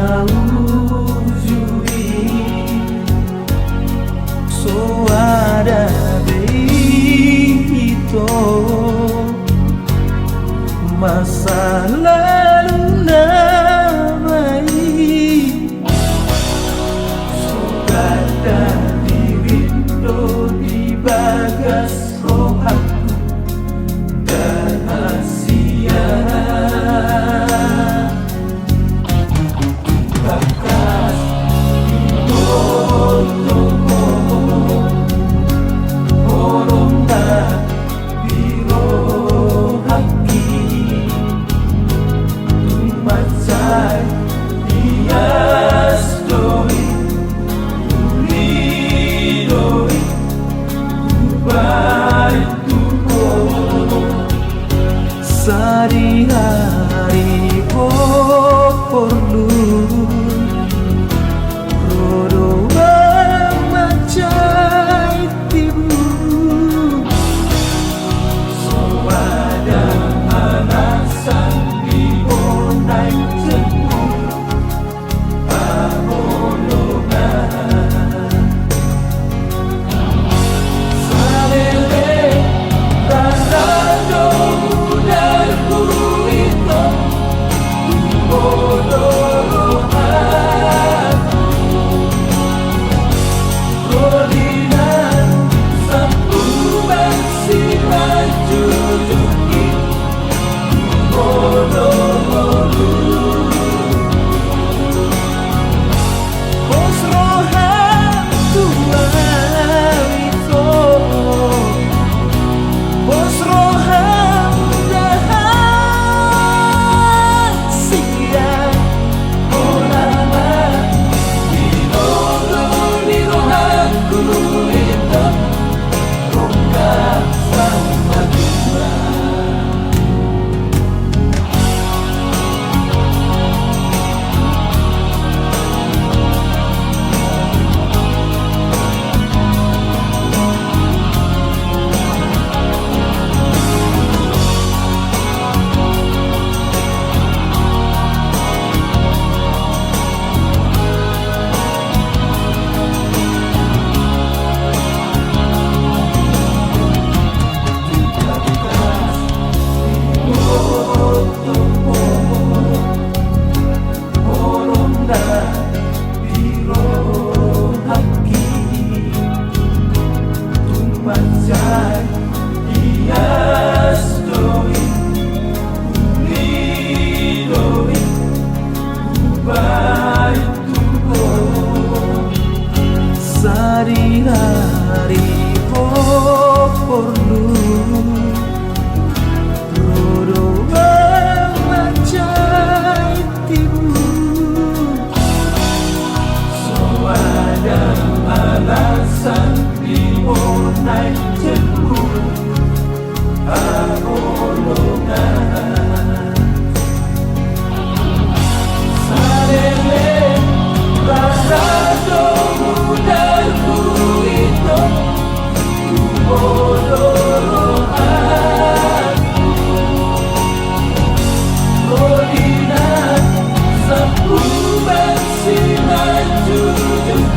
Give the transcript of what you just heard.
aujuri so ada itu masa lalu namai sugata di window di bagas rohaku dan Asia bakas di Horonda biro haki tumatsai diastoi ulidoi ubai tuko sehari-hari perlu rodo macai tibu so ada alasan di bonai jenuh paholongan salele rado dan kuito bodohan rodinan sapu bensin jujuki bodoh Bosrohan Tuhan itu Bosrohan dahan siang Olama Nirohaku itu Rongga sama Tuhan Sehari-hari perlu rodo macai tibu so ada alasan di bonai jenuh paholongan salele rado dan kuito bodohan rodinan sapu bensin jujur